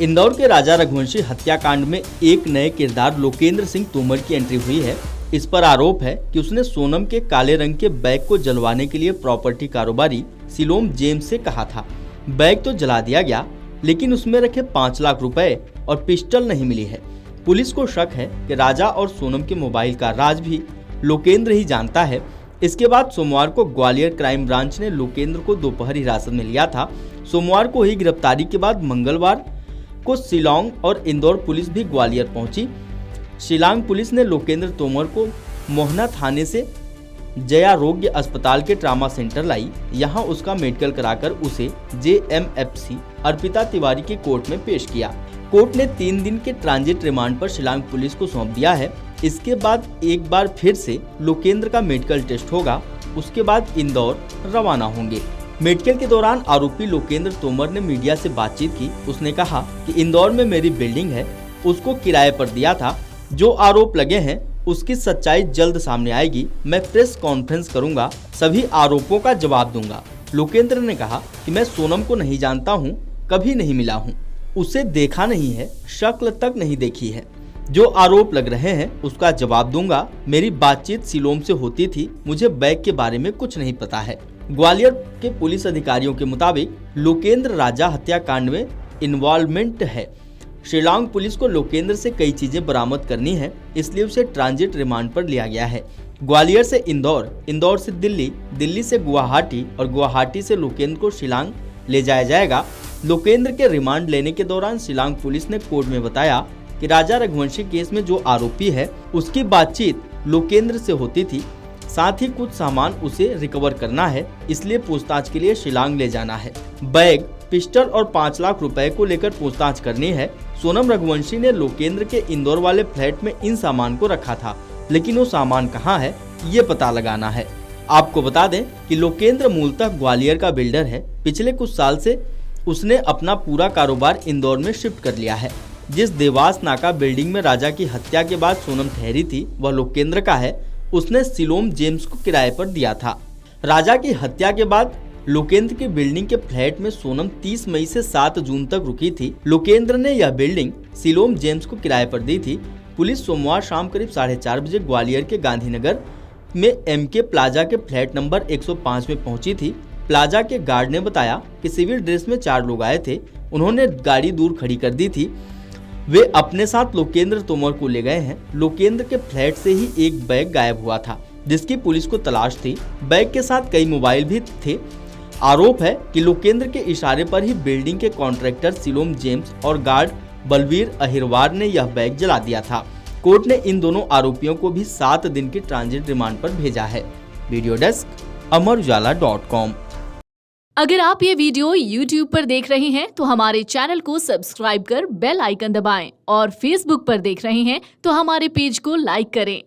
इंदौर के राजा रघुवंशी हत्याकांड में एक नए किरदार लोकेंद्र सिंह तोमर की एंट्री हुई है। इस पर आरोप है कि उसने सोनम के काले रंग के बैग को जलवाने के लिए प्रॉपर्टी कारोबारी सिलोम जेम्स से कहा था। बैग तो जला दिया गया, लेकिन उसमें रखे 5 लाख रुपए और पिस्टल नहीं मिली है। पुलिस को शक है कि राजा और सोनम के मोबाइल का राज भी लोकेंद्र ही जानता है। इसके बाद सोमवार को ग्वालियर क्राइम ब्रांच ने लोकेंद्र को दोपहर हिरासत में लिया था। सोमवार को हुई गिरफ्तारी के बाद मंगलवार को शिलांग और इंदौर पुलिस भी ग्वालियर पहुंची। शिलांग पुलिस ने लोकेंद्र तोमर को मोहना थाने से जयारोग्य अस्पताल के ट्रामा सेंटर लाई। यहां उसका मेडिकल कराकर उसे JMFC अर्पिता तिवारी की कोर्ट में पेश किया। कोर्ट ने 3 दिन के ट्रांजिट रिमांड पर शिलांग पुलिस को सौंप दिया है। इसके बाद एक बार फिर से लोकेंद्र का मेडिकल टेस्ट होगा। उसके बाद इंदौर रवाना होंगे। मेडिकल के दौरान आरोपी लोकेंद्र तोमर ने मीडिया से बातचीत की। उसने कहा कि इंदौर में मेरी बिल्डिंग है, उसको किराए पर दिया था। जो आरोप लगे हैं उसकी सच्चाई जल्द सामने आएगी। मैं प्रेस कॉन्फ्रेंस करूंगा, सभी आरोपों का जवाब दूंगा। लोकेंद्र ने कहा कि मैं सोनम को नहीं जानता हूं, कभी नहीं मिला हूं, उसे देखा नहीं है, शक्ल तक नहीं देखी है। जो आरोप लग रहे हैं उसका जवाब दूंगा। मेरी बातचीत सिलोम से होती थी, मुझे बैग के बारे में कुछ नहीं पता है। ग्वालियर के पुलिस अधिकारियों के मुताबिक लोकेंद्र राजा हत्याकांड में इन्वॉल्वमेंट है। शिलांग पुलिस को लोकेंद्र से कई चीजें बरामद करनी है, इसलिए उसे ट्रांजिट रिमांड पर लिया गया है। ग्वालियर से इंदौर, इंदौर से दिल्ली, दिल्ली से गुवाहाटी और गुवाहाटी से लोकेंद्र को शिलांग ले जाया जाएगा। लोकेंद्र के रिमांड लेने के दौरान शिलांग पुलिस ने कोर्ट में बताया कि राजा रघुवंशी केस में जो आरोपी है उसकी बातचीत लोकेंद्र से होती थी, साथ ही कुछ सामान उसे रिकवर करना है, इसलिए पूछताछ के लिए शिलांग ले जाना है। बैग, पिस्टल और 5 लाख रुपए को लेकर पूछताछ करनी है। सोनम रघुवंशी ने लोकेंद्र के इंदौर वाले फ्लैट में इन सामान को रखा था, लेकिन वो सामान कहाँ है ये पता लगाना है। आपको बता दें कि लोकेंद्र मूलतः ग्वालियर का बिल्डर है। पिछले कुछ साल से उसने अपना पूरा कारोबार इंदौर में शिफ्ट कर लिया है। जिस देवास नाका बिल्डिंग में राजा की हत्या के बाद सोनम ठहरी थी वह लोकेंद्र का है। उसने सिलोम जेम्स को किराए पर दिया था। राजा की हत्या के बाद लोकेंद्र की बिल्डिंग के फ्लैट में सोनम 30 मई से 7 जून तक रुकी थी। लोकेंद्र ने यह बिल्डिंग सिलोम जेम्स को किराए पर दी थी। पुलिस सोमवार शाम करीब 4:30 बजे ग्वालियर के गांधीनगर में MK प्लाजा के फ्लैट नंबर 105 में पहुंची थी। प्लाजा के गार्ड ने बताया कि सिविल ड्रेस में 4 लोग आए थे। उन्होंने गाड़ी दूर खड़ी कर दी थी। वे अपने साथ लोकेंद्र तोमर को ले गए हैं। लोकेंद्र के फ्लैट से ही एक बैग गायब हुआ था, जिसकी पुलिस को तलाश थी। बैग के साथ कई मोबाइल भी थे। आरोप है कि लोकेंद्र के इशारे पर ही बिल्डिंग के कॉन्ट्रैक्टर सिलोम जेम्स और गार्ड बलवीर अहिरवार ने यह बैग जला दिया था। कोर्ट ने इन दोनों आरोपियों को भी 7 दिन की ट्रांजिट रिमांड पर भेजा है। Video desk Amar Ujala dot com. अगर आप ये वीडियो YouTube पर देख रहे हैं तो हमारे चैनल को सब्सक्राइब कर बेल आइकन दबाएं और Facebook पर देख रहे हैं तो हमारे पेज को लाइक करें।